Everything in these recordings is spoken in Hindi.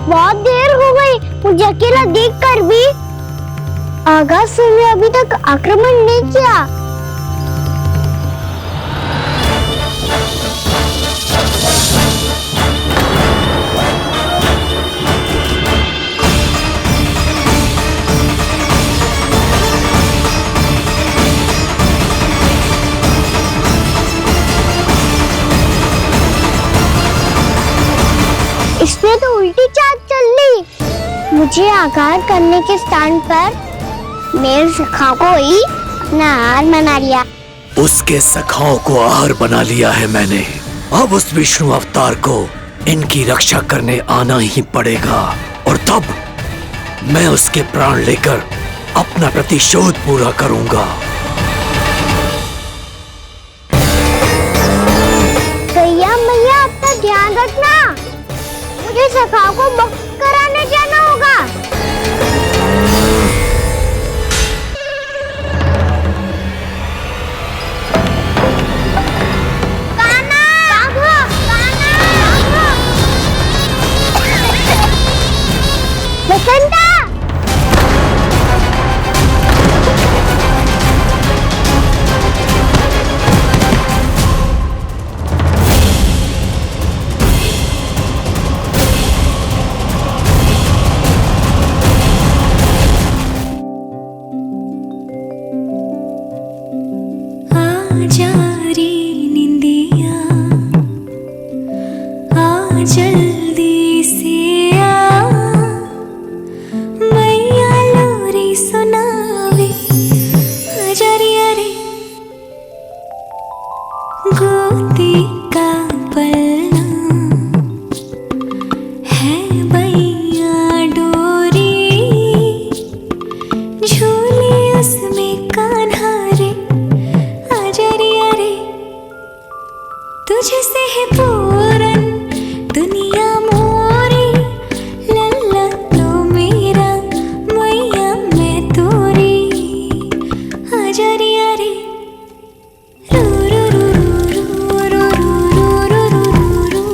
बहुत देर हो गई, मुझे अकेला देखकर भी। अगासुर ने अभी तक आक्रमण नहीं किया। इसने तो उल्टी चाल चल ली। मुझे आघात करने के स्थान पर मेरे सखाओं को ही अपना आहार बना लिया। उसके सखाओं को आहार बना लिया है मैंने। अब उस विष्णु अवतार को इनकी रक्षा करने आना ही पड़ेगा, और तब मैं उसके प्राण लेकर अपना प्रतिशोध पूरा करूंगा। गैया मैया, अपना ध्यान रखना। मुझे सखाओं को मुक्त कराने जाना होगा। बसंता! जल्दी से आ, मैया लोरी सुनावे। आजारिया रे गोदी का पलना है, मैया डोरी झूले उसमें कान्हा रे। आजारिया रे तुझे से है पूरन दुनिया मोरी, लल्ला तो मेरा मैया मैं तोरी। आजारिया रे रू रू रू रू रू रू रू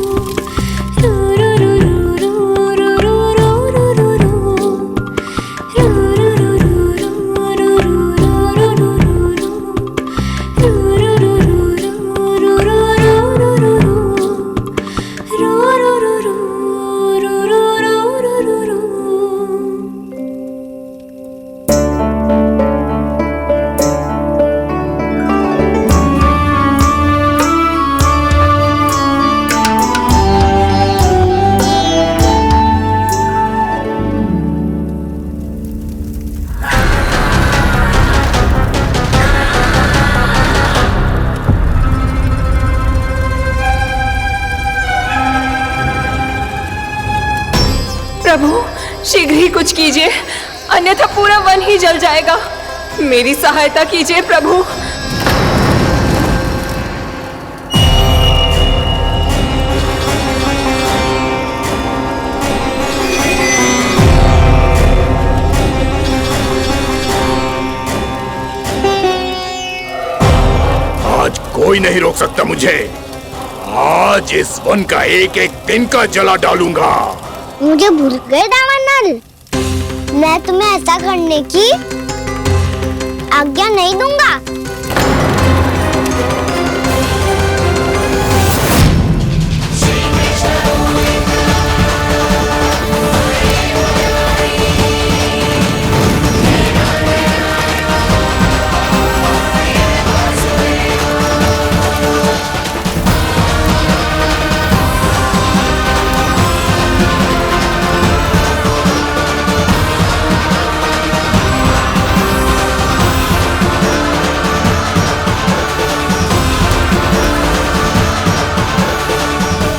रू रू रू रू प्रभु, शीघ्र ही कुछ कीजिए, अन्यथा पूरा वन ही जल जाएगा। मेरी सहायता कीजिए प्रभु। आज कोई नहीं रोक सकता मुझे। आज इस वन का एक एक दिन का जला डालूंगा। मुझे भूल गए दामानल, मैं तुम्हें ऐसा करने की आज्ञा नहीं दूंगा।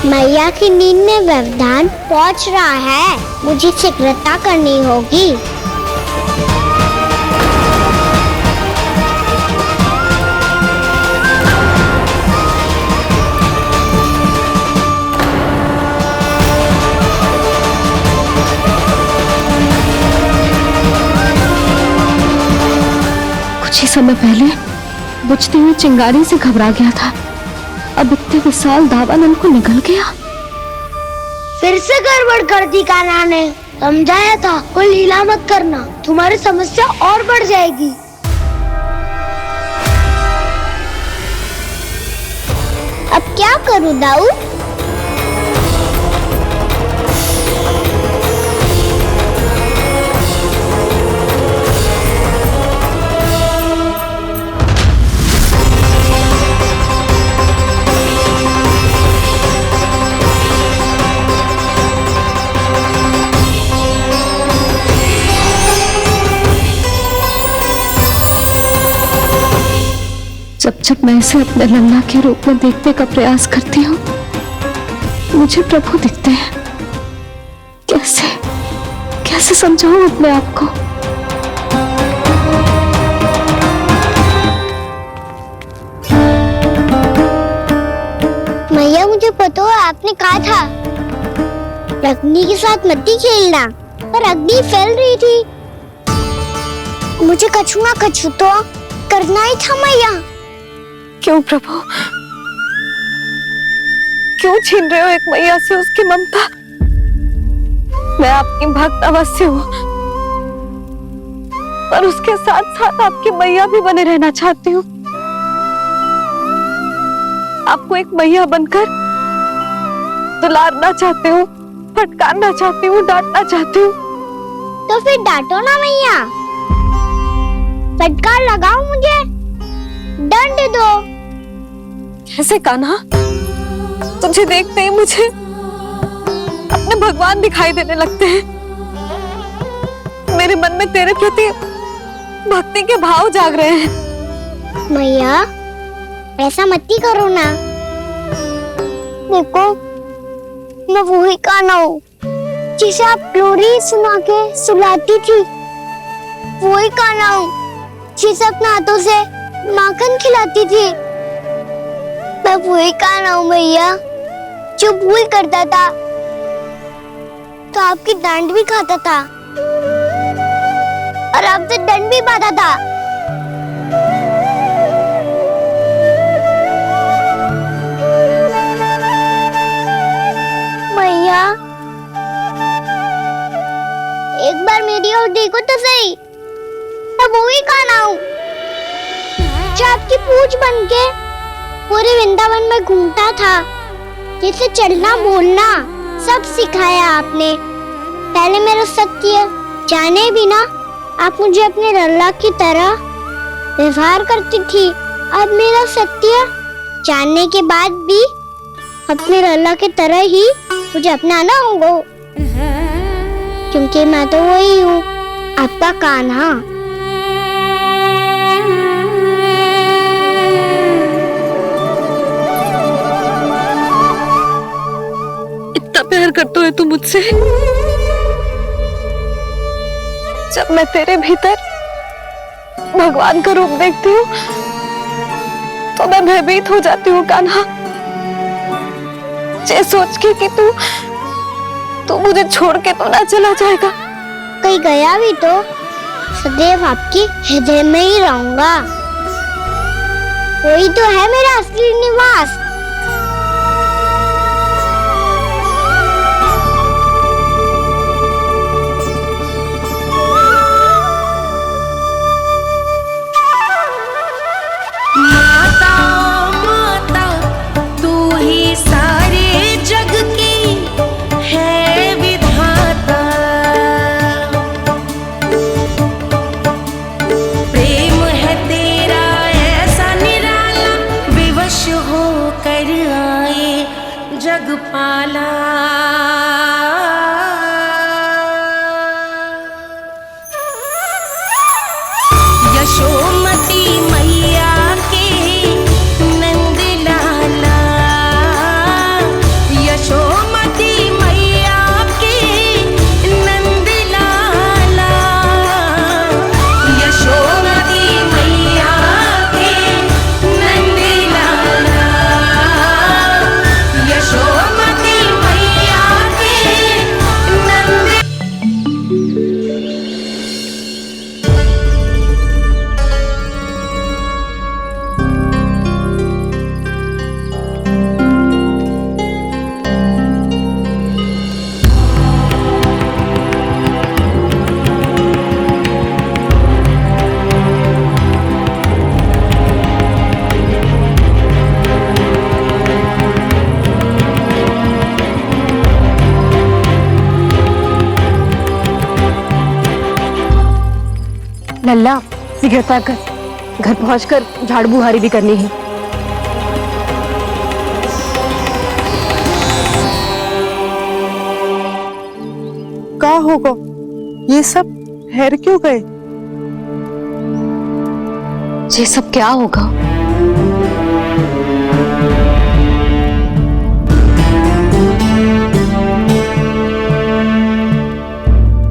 मैया की नींद में व्यवधान पहुंच रहा है, मुझे शीघ्रता करनी होगी। कुछ ही समय पहले बुझती हुई चिंगारी से घबरा गया था, अब इतने विशाल दावानल को निगल गया। फिर से गड़बड़ कर दी कान्हा ने। समझाया था कोई लीला मत करना, तुम्हारी समस्या और बढ़ जाएगी। अब क्या करूं दाऊ? जब जब मैं इसे अपने लल्ला के रूप में देखने का प्रयास करती हूँ, मुझे प्रभु दिखते हैं। कैसे कैसे समझाऊं अपने आप को? मैया मुझे पता है आपने कहा था अग्नि के साथ मत ही खेलना, पर अग्नि फैल रही थी। मुझे कछु ना कछु तो करना ही था मैया। क्यों प्रभु, क्यों छीन रहे हो एक मैया से उसकी ममता? मैं आपकी भक्त अवश्य हूँ, पर उसके साथ साथ आपकी मैया भी बने रहना चाहती हूँ। आपको एक मैया बनकर दुलारना चाहती हूँ, फटकारना चाहती हूँ, डांटना चाहती हूँ। तो फिर डांटो ना मैया, फटकार लगाओ, मुझे दंड दो। कैसे कान्हा? तुझे देखते ही मुझे अपने भगवान दिखाई देने लगते हैं। मेरे मन में तेरे प्रति भक्ति के भाव जाग रहे हैं। मैया ऐसा मत ही करो ना। देखो मैं वही कान्हा हूँ जिसे आप लोरी सुना के सुलाती थी। वही कान्हा हूँ जिसे अपने हाथों से माखन खिलाती थी। मैं वही कान्हा हूँ मैया जो भूल करता था तो आपकी डांट भी खाता था और आपसे दंड भी पाता था। मैया एक बार मेरी ओर देखो तो सही। मैं वही कान्हा हूँ जो आपकी पूंछ बनके पूरे वृंदावन में घूमता था, जिसे चलना बोलना सब सिखाया आपने। पहले मेरा सत्य जाने बिना आप मुझे अपने लल्ला की तरह व्यवहार करती थी। अब मेरा सत्य जानने के बाद भी अपने लल्ला की तरह ही मुझे अपनाना होगा, क्योंकि मैं तो वही हूँ, आपका कान्हा। इतना प्यार करते हो तू मुझसे? जब मैं तेरे भीतर भगवान का रूप देखती हूँ तो मैं भयभीत हो जाती हूँ कान्हा। ये सोच के कि तू मुझे छोड़ के तो ना चला जाएगा। कहीं गया भी तो सदैव आपके हृदय में ही रहूंगा। वही तो है मेरा असली निवास। लल्ला सिगरेट पैक कर, घर पहुंचकर झाड़ू बुहारी भी करनी है। क्या होगा? ये सब ठहर क्यों गए? ये सब क्या होगा?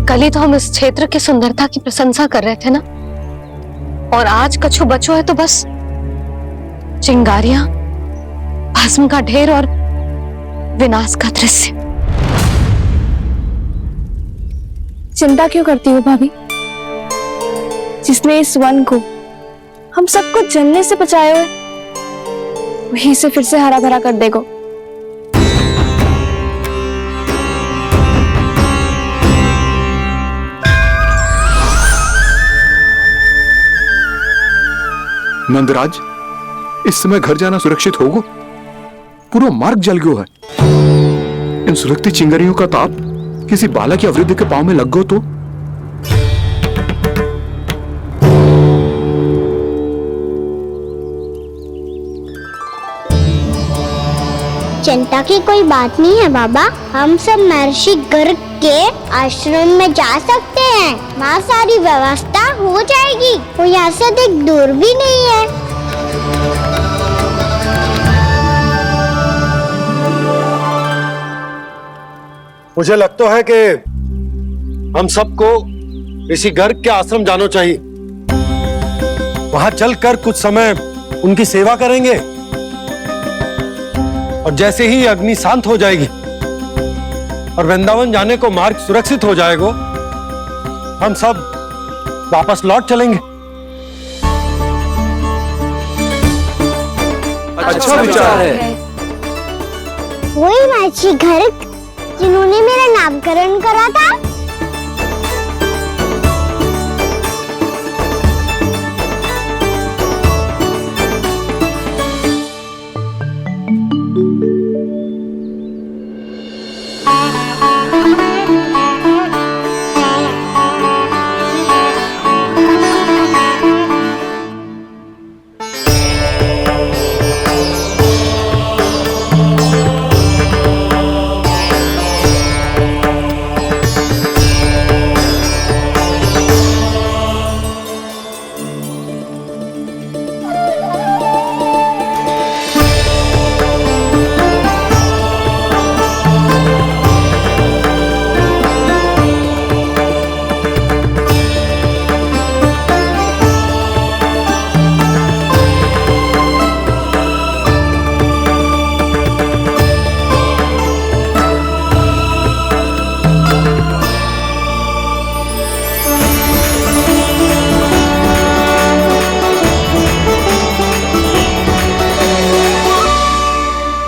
कल ही तो हम इस क्षेत्र की सुंदरता की प्रशंसा कर रहे थे ना, और आज कछु बचो है तो बस चिंगारियां, भस्म का ढेर और विनाश का दृश्य। चिंता क्यों करती हो भाभी? जिसने इस वन को, हम सबको जलने से बचाया है, वही से फिर से हरा भरा कर देगा। नंदराज, इस समय घर जाना सुरक्षित होगा? पूरा मार्ग जल गयो है। इन सुलगती चिंगारियों का ताप किसी बालक या वृद्ध के पांव में लग गो तो? चिंता की कोई बात नहीं है बाबा, हम सब महर्षि गर्ग के आश्रम में जा सकते हैं। वहाँ सारी व्यवस्था हो जाएगी, वो यहाँ से अधिक दूर भी नहीं है। मुझे लगता है कि हम सबको ऋषि गर्ग के आश्रम जाना चाहिए। वहां चलकर कुछ समय उनकी सेवा करेंगे, और जैसे ही अग्नि शांत हो जाएगी और वृंदावन जाने को मार्ग सुरक्षित हो जाएगा, हम सब वापस लौट चलेंगे। अच्छा विचार है। वही महर्षि गर्ग जिन्होंने मेरा नामकरण करा था।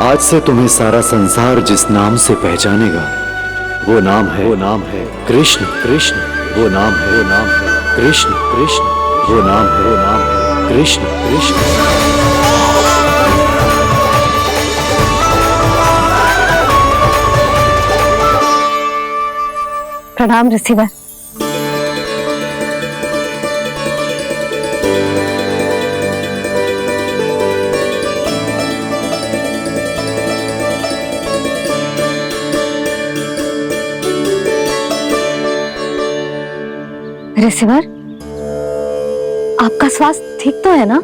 आज से तुम्हें सारा संसार जिस नाम से पहचानेगा, वो नाम है कृष्ण। कृष्ण वो नाम है कृष्ण। कृष्ण वो नाम है कृष्ण। कृष्ण। प्रणाम ऋषिवर। ऋषिवर, आपका स्वास्थ्य ठीक तो है ना?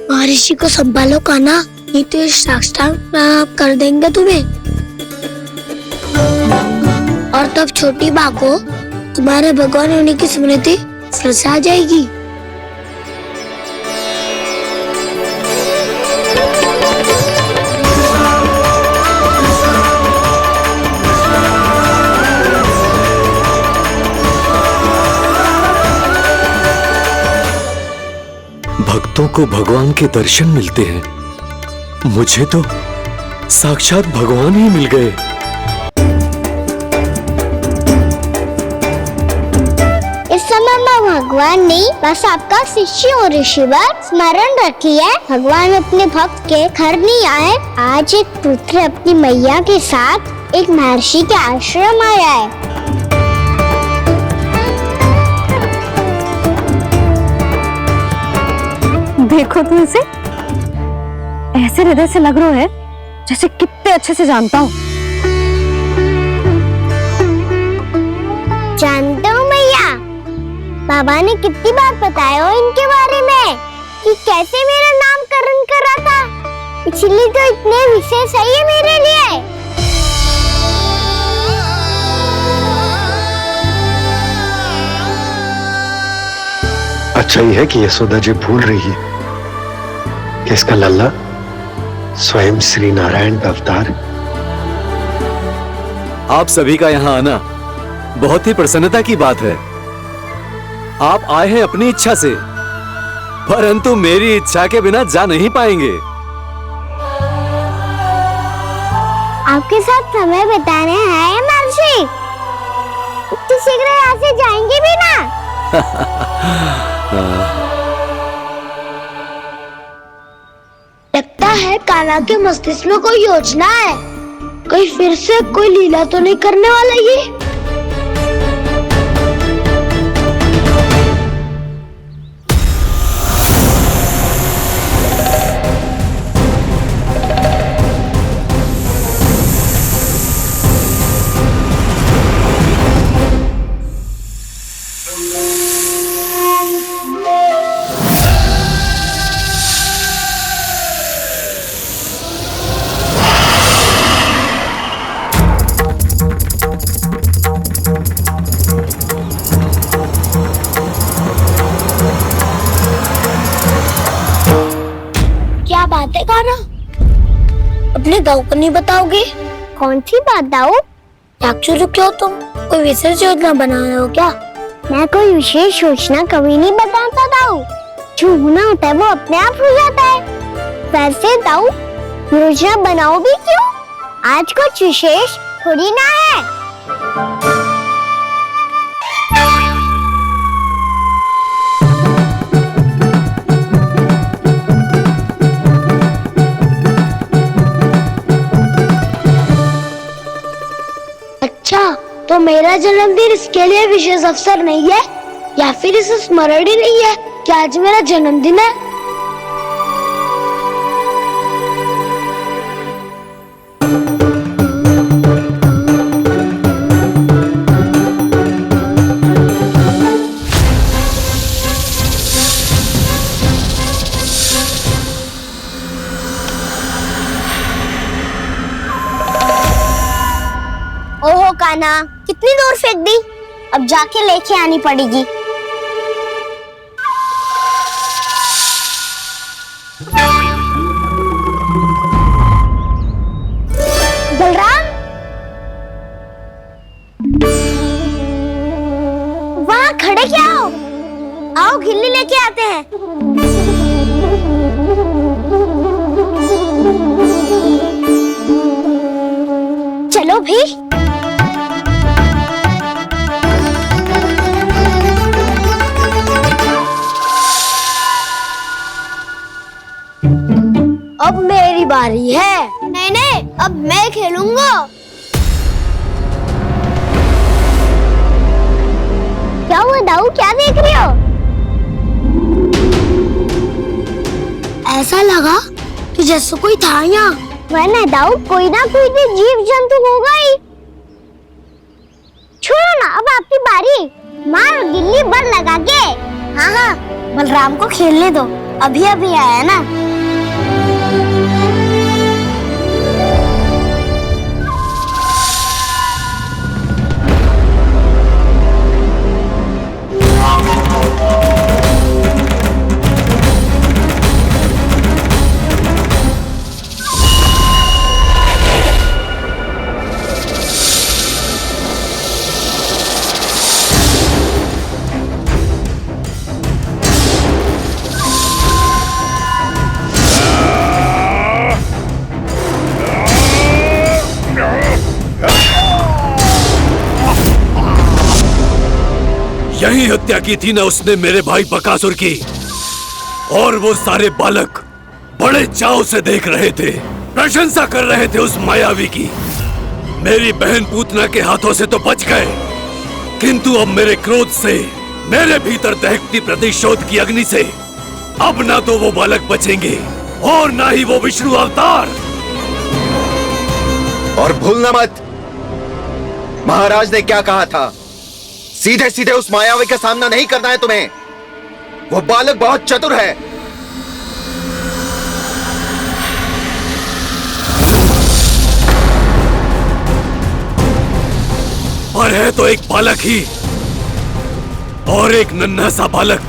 महर्षि को संभालो कान्हा, नहीं तो ये साक्षात कर देंगे तुम्हें। और तब छोटी माँ को तुम्हारे भगवान होने की स्मृति फिर से आ जाएगी। भक्तों को भगवान के दर्शन मिलते हैं, मुझे तो साक्षात भगवान ही मिल गए। इस समय मैं भगवान नहीं, बस आपका शिष्य हूँ ऋषिवर। स्मरण रखिए, भगवान अपने भक्त के घर नहीं आए। आज एक पुत्र अपनी मैया के साथ एक महर्षि के आश्रम आया है। देखो तो इसे, ऐसे हृदय से लग रहा है जैसे कितने अच्छे से जानता हूँ। जानता हूँ भैया, बाबा ने कितनी बार बताया हो इनके बारे में कि कैसे मेरा नामकरण करा था, इसलिए तो इतने विशेष है ये मेरे लिए। अच्छा ही है कि यशोदा जी भूल रही है कि इसका लल्ला स्वयं श्री नारायण का अवतार है। आप सभी का यहाँ आना बहुत ही प्रसन्नता की बात है। आप आए हैं अपनी इच्छा से, परंतु मेरी इच्छा के बिना जा नहीं पाएंगे। आपके साथ समय बिताने हैं महर्षि, इतनी शीघ्र यहाँ से जाएंगे भी ना? लगता है कान्हा के मस्तिष्क में कोई योजना है, कहीं फिर से कोई लीला तो नहीं करने वाला ये। क्या बात है कान्हा, अपने दाऊ को नहीं बताओगे? कौन सी बात दाऊ? राक्षस क्यों तुम कोई विशेष योजना बना रहे हो क्या? मैं कोई विशेष योजना कभी नहीं बताता दाऊ, जो होना होता है वो अपने आप हो जाता है। वैसे दाऊ योजना बनाओ भी क्यों? आज कुछ विशेष थोड़ी ना है। अच्छा, तो मेरा जन्मदिन इसके लिए विशेष अवसर नहीं है, या फिर इसे स्मरण ही नहीं है कि आज मेरा जन्मदिन है? ओहो कान्हा, कितनी दूर फेंक दी, अब जाके लेके आनी पड़ेगी। बलराम, वहाँ खड़े क्या हो? आओ खिल्ली लेके आते हैं। चलो भी। अब मेरी बारी है। नहीं नहीं, अब मैं खेलूंगा। क्या हुआ दाऊ, क्या देख रहे हो? ऐसा लगा कि जैसे कोई था यहाँ। वरना दाऊ कोई ना कोई तो जीव जंतु होगा ही। छोड़ो ना, अब आपकी बारी। मारो गिल्ली बर लगा के। हाँ हाँ, बलराम को खेलने दो, अभी अभी आया ना। यही हत्या की थी ना उसने मेरे भाई बकासुर की, और वो सारे बालक बड़े चाव से देख रहे थे, प्रशंसा कर रहे थे उस मायावी की। मेरी बहन पूतना के हाथों से तो बच गए, किंतु अब मेरे क्रोध से, मेरे भीतर दहकती प्रतिशोध की अग्नि से अब ना तो वो बालक बचेंगे और ना ही वो विष्णु अवतार। और भूलना मत, महाराज ने क्या कहा था, सीधे सीधे उस मायावी का सामना नहीं करना है तुम्हें। वो बालक बहुत चतुर है। पर है तो एक बालक ही, और एक नन्हा सा बालक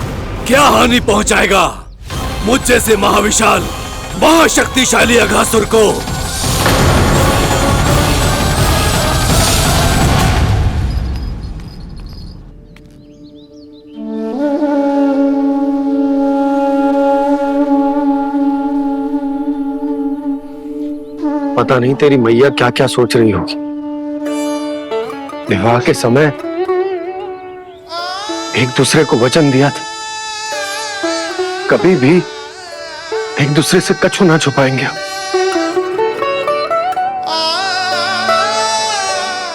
क्या हानि पहुंचाएगा मुझ जैसे महाविशाल महाशक्तिशाली अघासुर को। पता नहीं तेरी मैया क्या क्या सोच रही होगी। विवाह के समय एक दूसरे को वचन दिया था, कभी भी एक दूसरे से कछु ना छुपाएंगे।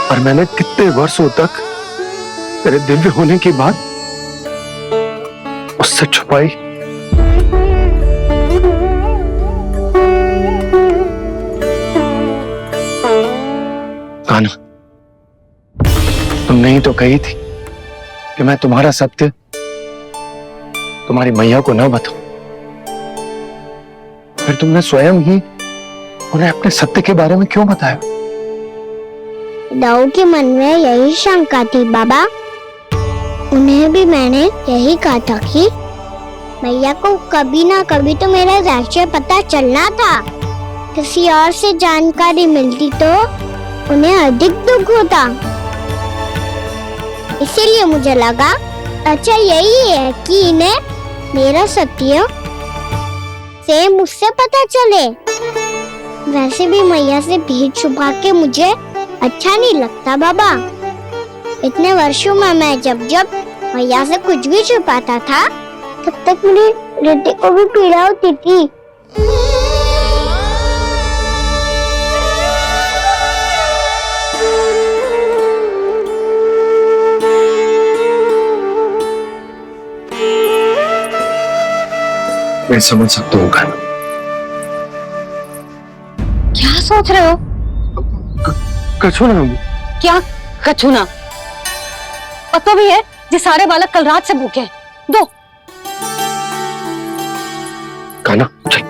और मैंने कितने वर्षों तक तेरे दिव्य होने की बात उससे छुपाई। कान्हा, तुमने ही तो कही थी कि मैं तुम्हारा सत्य तुम्हारी मैया को न बताऊं। फिर तुमने स्वयं ही उन्हें अपने सत्य के बारे में क्यों बताया? दाऊ के मन में यही शंका थी बाबा। उन्हें भी मैंने यही कहा था कि मैया को कभी ना कभी तो मेरा रहस्य पता चलना था। किसी और से जानकारी मिलती तो उन्हें अधिक दुख होता। इसीलिए मुझे लगा अच्छा यही है कि इन्हें मेरा सत्य से मुझसे पता चले। वैसे भी मैया से भीड़ छुपा के मुझे अच्छा नहीं लगता बाबा। इतने वर्षों में मैं जब जब मैया से कुछ भी छुपाता था तब तक मेरे हृदय को भी पीड़ा होती थी। मैं समझ सकता हूँ कान्हा। क्या सोच रहे हो? कछु ना। क्या कछु ना? पता भी है ये सारे बालक कल रात से भूखे हैं। दो। कान्हा चल।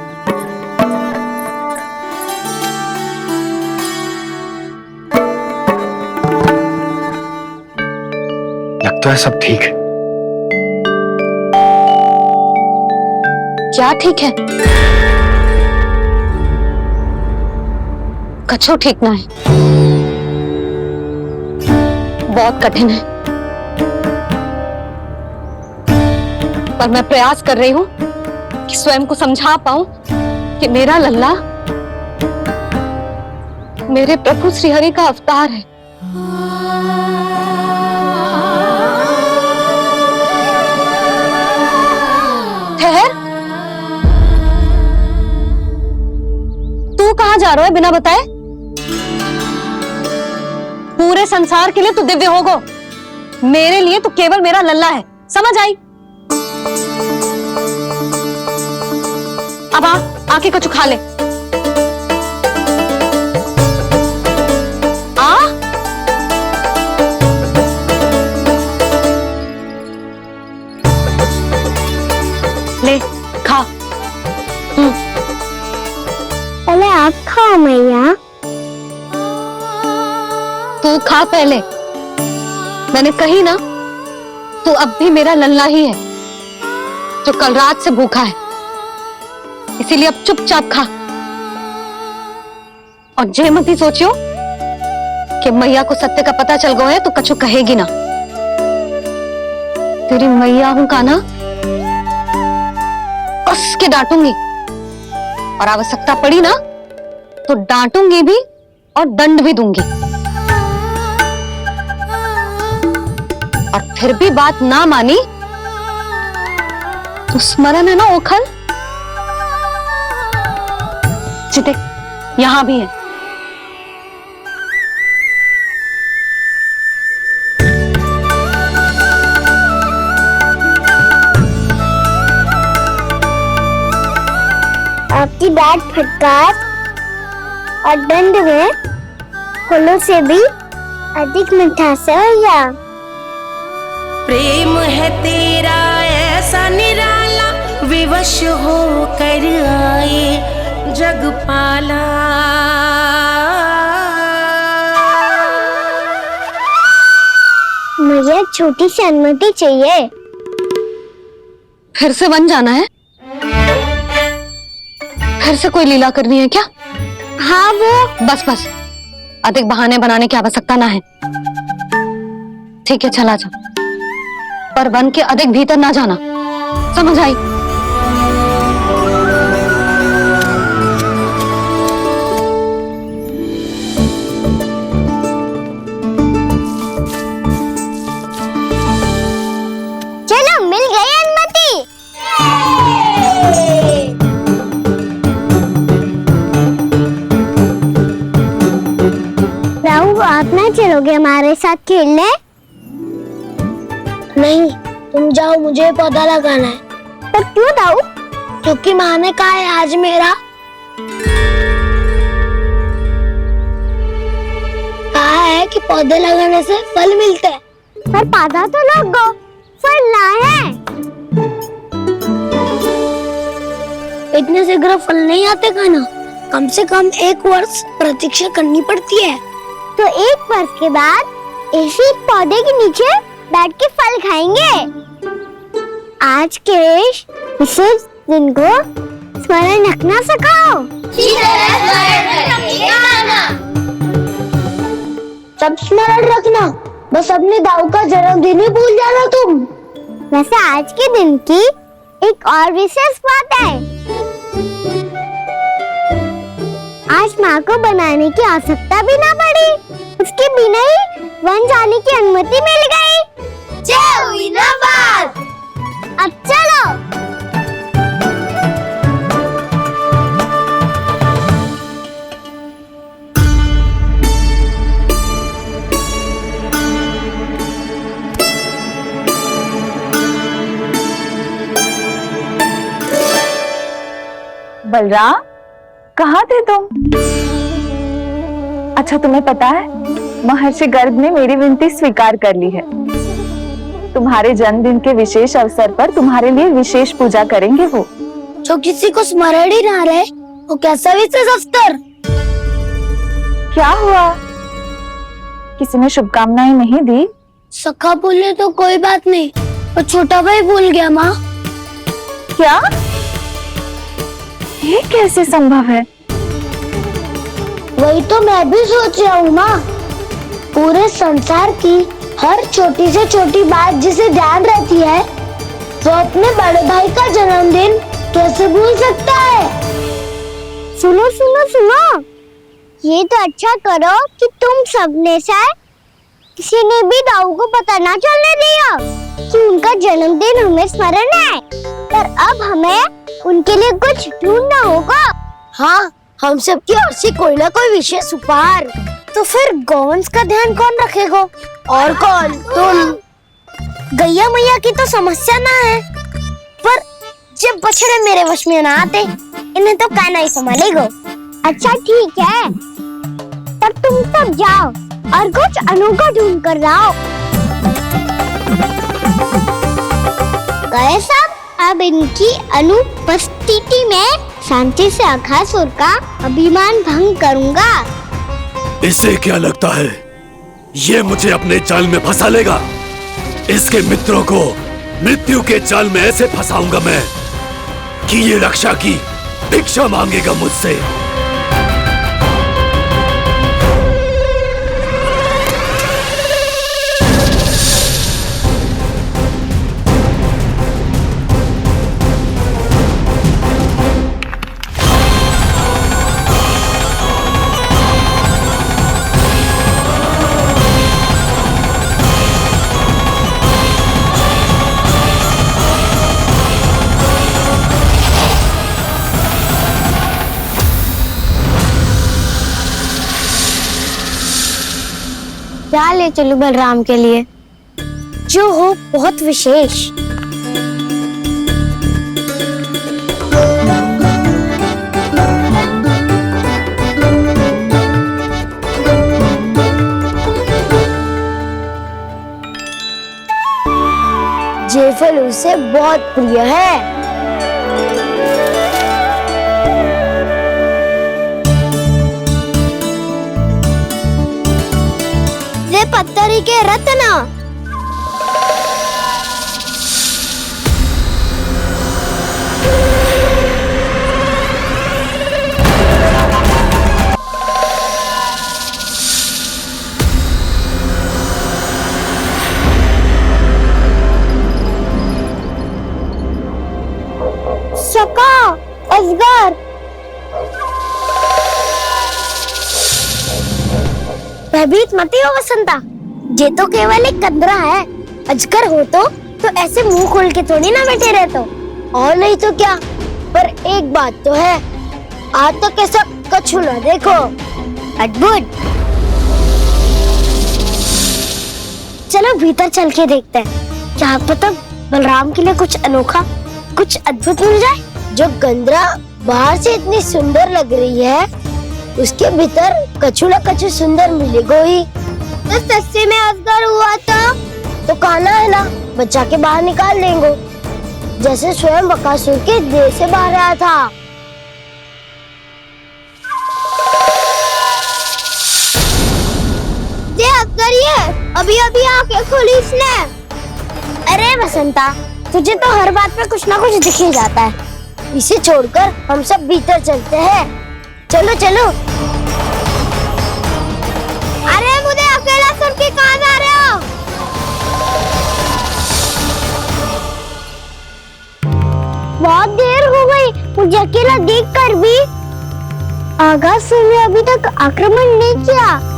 लगता है सब ठीक है। क्या ठीक है? कछु ठीक ना है, बहुत कठिन है। पर मैं प्रयास कर रही हूं कि स्वयं को समझा पाऊं कि मेरा लल्ला मेरे प्रभु श्रीहरि का अवतार है। ठहर, तू कहां जा रहा है बिना बताए? पूरे संसार के लिए तू दिव्य होगो, मेरे लिए तू केवल मेरा लल्ला है। समझ आई? अब आके कुछ खा ले। ले खा। पहले आप खाओ मैया। तू खा पहले। मैंने कही ना, तू अब भी मेरा लल्ला ही है जो कल रात से भूखा है। इसीलिए अब चुपचाप खा। और जय मत ही सोचियो कि मैया को सत्य का पता चल गया है तो कछु कहेगी ना। तेरी मैया हूं कान्हा, कस के डांटूंगी और आवश्यकता पड़ी ना तो डांटूंगी भी और दंड भी दूंगी। और फिर भी बात ना मानी तो स्मरण है ना ओखल? देख, यहां भी है। की डांट फटकार और दंड में फूलों से भी अधिक मिठास है भैया। प्रेम है तेरा ऐसा निराला, विवश हो कर आए जग पाला। मुझे छोटी सी अनुमति चाहिए। फिर से वन जाना है? फिर से कोई लीला करनी है क्या? हाँ वो बस बस, अधिक बहाने बनाने की आवश्यकता ना है। ठीक है चला जा, पर वन के अधिक भीतर ना जाना, समझ आई? चलो मिल गई अनुमति। राहु, आप ना चलोगे हमारे साथ खेलने? नहीं, तुम जाओ, मुझे पौधा लगाना है। पर क्यों राहु? क्योंकि माँ ने कहा है आज मेरा कहा है कि पौधे लगाने से फल मिलते हैं। पर पौधा तो लगो, फल ना है। इतने शीघ्र फल नहीं आते खाना, कम से कम 1 वर्ष प्रतीक्षा करनी पड़ती है। तो 1 वर्ष के बाद इसी पौधे के नीचे बैठ के फल खाएंगे। आज के विशेष दिन को स्मरण रखना सिखाओ। सब स्मरण रखना, बस अपने दाऊ का जन्मदिन ही भूल जाना तुम। वैसे आज के दिन की एक और विशेष बात है। आज माँ को बनाने की आवश्यकता भी ना पड़ी, उसके बिना ही वन जाने की अनुमति मिल गई। जय हुई ना बात। अब चलो। बलराम, कहाँ थे तुम? अच्छा तुम्हें पता है, महर्षि गर्ग ने मेरी विनती स्वीकार कर ली है। तुम्हारे जन्मदिन के विशेष अवसर पर तुम्हारे लिए विशेष पूजा करेंगे वो। जो किसी को स्मरण ही ना रहे, वो कैसा विशेष अवसर? क्या हुआ? किसी ने शुभकामनाएं नहीं दी? सखा बोले तो कोई बात नहीं, पर छोटा भाई भूल गया माँ। क्या? ये कैसे संभव है? वही तो मैं भी सोच रहा हूँ माँ। पूरे संसार की हर छोटी से छोटी बात जिसे ध्यान रहती है, वो अपने बड़े भाई का जन्मदिन कैसे भूल सकता है? सुनो सुनो सुनो, ये तो अच्छा करो कि तुम सबने से किसी ने भी दाऊ को पता ना चलने दिया कि उनका जन्मदिन हमें स्मरण है। पर अब हमें उनके लिए कुछ ढूंढना होगा। हाँ, हम सबकी ओर से कोई ना कोई विशेष उपहार। तो फिर गौवंश का ध्यान कौन रखेगा? और कौन? तुम। गैया मैया की तो समस्या ना है, पर जब बछड़े मेरे वश में ना आते, इन्हें तो कान्हा ही संभालेगा। अच्छा ठीक है, तब तुम सब जाओ और कुछ अनोखा ढूंढ कर लाओ। गए सब? अब इनकी अनुपस्थिति में शांति से अघासुर का अभिमान भंग करूंगा। इसे क्या लगता है ये मुझे अपने जाल में फंसा लेगा? इसके मित्रों को मृत्यु के जाल में ऐसे फंसाऊंगा मैं कि ये रक्षा की भिक्षा मांगेगा मुझसे। क्या ले चलूं बलराम के लिए, जो हो बहुत विशेष। फल उसे बहुत प्रिय है। ये पत्थरी के रत्न। सका असगर भयभीत मत हो वसंता, ये तो केवल एक कंदरा है। अजगर हो तो ऐसे मुंह खोल के थोड़ी ना बैठे रहते हो। और नहीं तो क्या, पर एक बात तो है, आज तक ऐसा कछु ना देखो। अद्भुत। चलो भीतर चल के देखते हैं, क्या पता बलराम के लिए कुछ अनोखा, कुछ अद्भुत मिल जाए। जो गंदरा बाहर से इतनी सुंदर लग रही है, उसके भीतर कछु न कछु सुंदर मिलेगा ही। तो सस्ते में अजगर हुआ तो काना है ना, बच्चा के बाहर निकाल देंगे, जैसे स्वयं बकासुर के देह से बाहर आया था। ये अजगर ये अभी अभी आके खोली इसने। अरे बसंता, तुझे तो हर बात पे कुछ ना कुछ दिख ही जाता है। इसे छोड़कर हम सब भीतर चलते हैं। चलो चलो। अरे मुझे अकेला सुन के कहाँ जा रहे हो? बहुत देर हो गई मुझे अकेला देखकर भी। आगासुर ने अभी तक आक्रमण नहीं किया।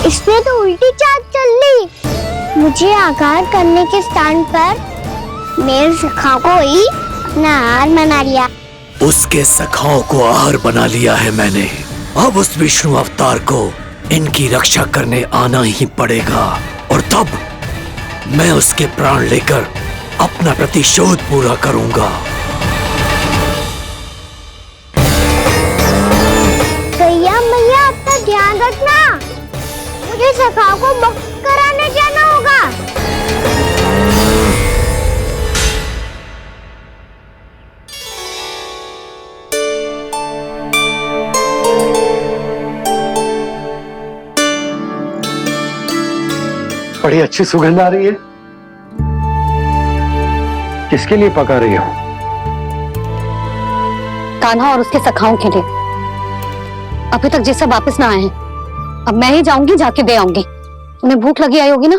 इसने तो उल्टी चाल चल ली। मुझे आघात करने के स्थान पर मेरे सखा को ही अपना आहार बना लिया। उसके सखाओं को आहार बना लिया है मैंने। अब उस विष्णु अवतार को इनकी रक्षा करने आना ही पड़ेगा, और तब मैं उसके प्राण लेकर अपना प्रतिशोध पूरा करूंगा। गैया मैया, अपना ध्यान रखना। मुझे सखा को मुक्त कराने जाना होगा। बड़ी अच्छी सुगंध आ रही है। किसके लिए पका रही हो? कान्हा और उसके सखाओं के लिए। अभी तक जैसे वापस ना आए हैं, अब मैं ही जाऊंगी, जाके दे आऊंगी। उन्हें भूख लगी आई होगी ना।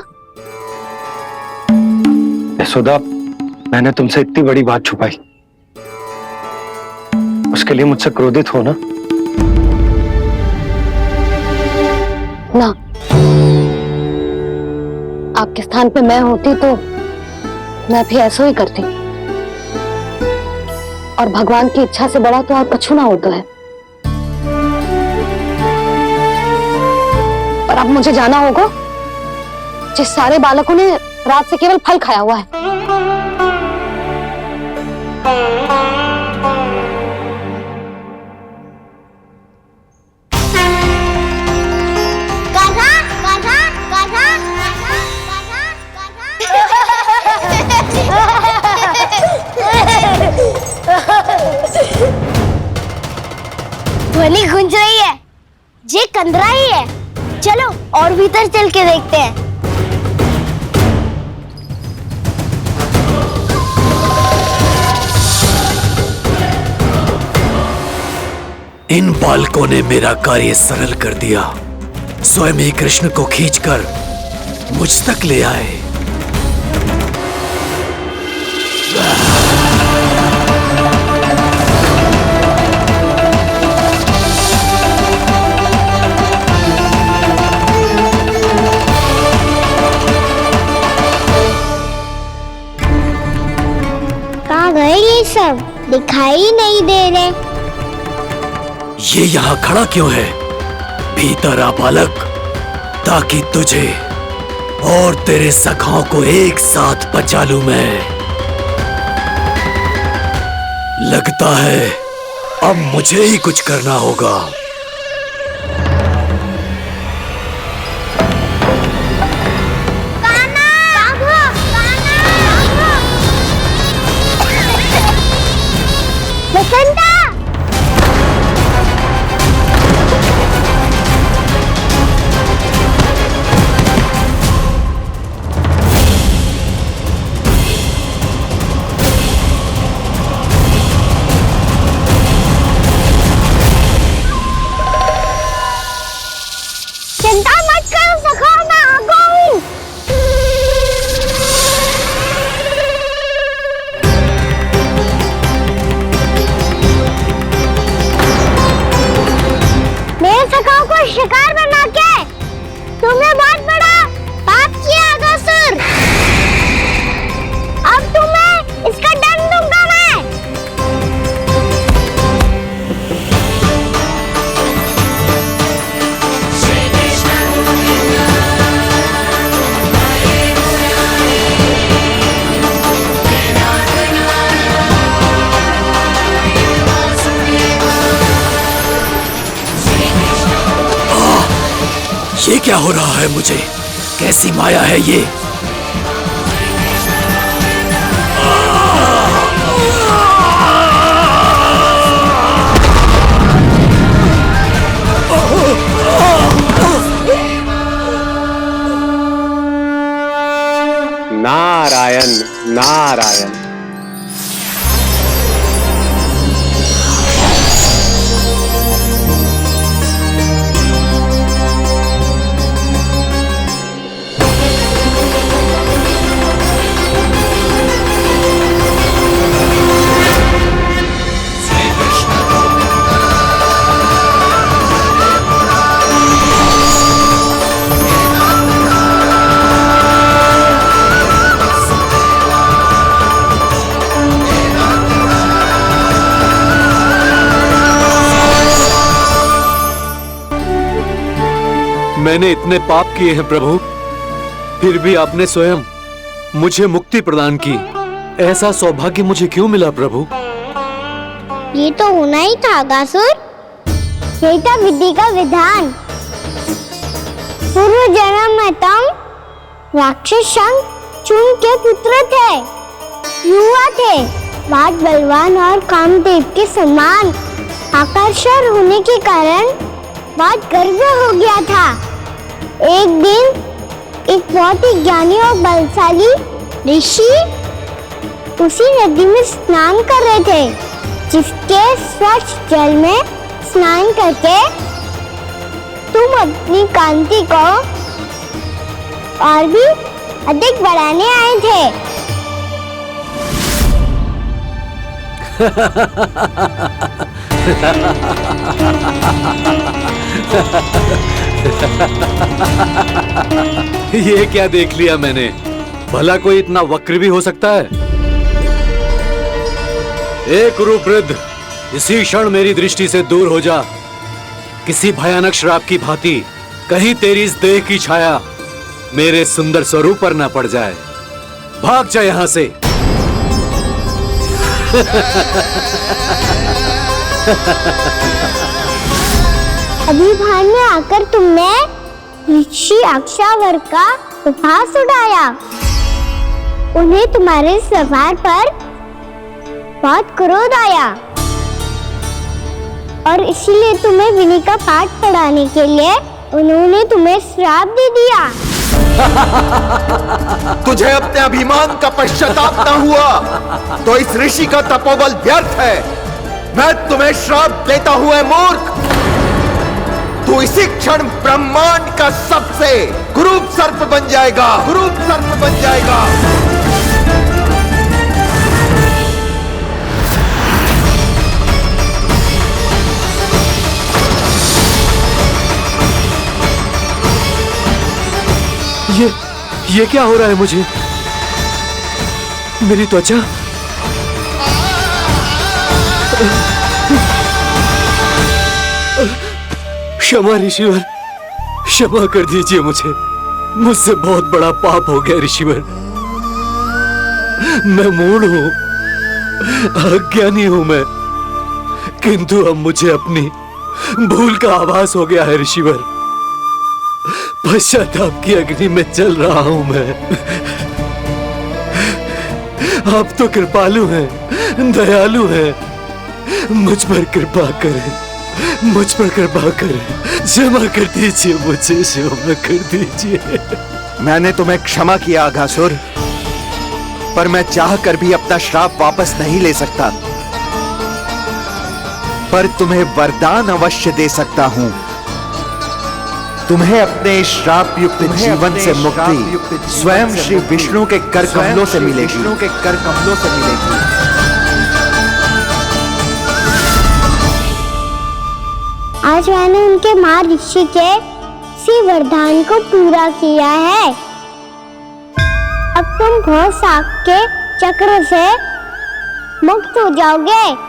यशोदा, मैंने तुमसे इतनी बड़ी बात छुपाई, उसके लिए मुझसे क्रोधित हो ना? ना, आपके स्थान पे मैं होती तो मैं भी ऐसा ही करती। और भगवान की इच्छा से बड़ा तो और कछु ना होता है। पर अब मुझे जाना होगा। जिस सारे बालकों ने रात से केवल फल खाया हुआ है। कान्हा, कान्हा, कान्हा, कान्हा, कान्हा। ध्वनि गूंज रही है, ये कंदरा ही है। चलो और भीतर चल के देखते हैं। इन बालकों ने मेरा कार्य सरल कर दिया। स्वयं ही कृष्ण को खींचकर मुझ तक ले आए। कहाँ गए ये सब? दिखाई नहीं दे रहे। ये यहाँ खड़ा क्यों है? भीतर आ बालक, ताकि तुझे और तेरे सखाओं को एक साथ बचा लूं मैं। लगता है अब मुझे ही कुछ करना होगा। बसंता! चिंता मत करो सखा, मैं आ गया हूँ। मेरे सखाओं को शिकार बना के तुमने बहुत बड़ा पाप किया अगासुर। अब तुम्हें इसका दंड दूंगा मैं। ये क्या हो रहा है मुझे? कैसी माया है ये? नारायण नारायण। मैंने इतने पाप किए हैं प्रभु, फिर भी आपने स्वयं मुझे मुक्ति प्रदान की। ऐसा सौभाग्य मुझे क्यों मिला प्रभु? ये तो होना ही था अगासुर। यही था विधि का विधान। पूर्व जन्म में तुम राक्षस शंखचूड़ के पुत्र थे, युवा थे, बहुत बलवान और कामदेव के समान आकर्षण होने के कारण बहुत गर्व हो गया था। एक दिन एक बहुत ही ज्ञानी और बलशाली ऋषि उसी नदी में स्नान कर रहे थे, जिसके स्वच्छ जल में स्नान करके तुम अपनी कांति को और भी अधिक बढ़ाने आए थे। ये क्या देख लिया मैंने? भला कोई इतना वक्र भी हो सकता है? एक रूपवृद्ध, इसी क्षण मेरी दृष्टि से दूर हो जा। किसी भयानक श्राप की भांति कहीं तेरी इस देह की छाया मेरे सुंदर स्वरूप पर न पड़ जाए। भाग जा यहां से। अभी भान में आकर तुमने ऋषि अक्षावर का उपहास उड़ाया। उन्हें तुम्हारे सवार पर बहुत क्रोध आया और इसीलिए तुम्हें विधि का पाठ पढ़ाने के लिए उन्होंने तुम्हें श्राप दे दिया। तुझे अपने अभिमान का पश्चाताप न हुआ तो इस ऋषि का तपोबल व्यर्थ है। मैं तुम्हें श्राप देता हुआ मूर्ख, तू इसी क्षण ब्रह्मांड का सबसे कुरूप सर्प बन जाएगा, कुरूप सर्प बन जाएगा। ये क्या हो रहा है मुझे? मेरी त्वचा क्षमा ऋषिवर, क्षमा कर दीजिए मुझे। मुझसे बहुत बड़ा पाप हो गया ऋषिवर। मैं मूढ़ हूं, अज्ञानी हूं मैं, किंतु अब मुझे अपनी भूल का आभास हो गया है ऋषिवर। पश्चाताप की अग्नि में जल रहा हूं मैं। आप तो कृपालु हैं, दयालु हैं, मुझ पर कृपा करें, मुझ पर कृपा करें, क्षमा कर दीजिए मुझे, क्षमा कर दीजिए। मैंने तुम्हें क्षमा किया अघासुर, पर मैं चाहकर भी अपना श्राप वापस नहीं ले सकता। पर तुम्हें वरदान अवश्य दे सकता हूं। तुम्हें अपने श्राप युक्त जीवन से मुक्ति स्वयं श्री विष्णु के कर कमलों से मिलेगी। आज मैंने उनके माँ ऋषि के इसी वरदान को पूरा किया है। अब तुम भव साग के चक्र से मुक्त हो जाओगे।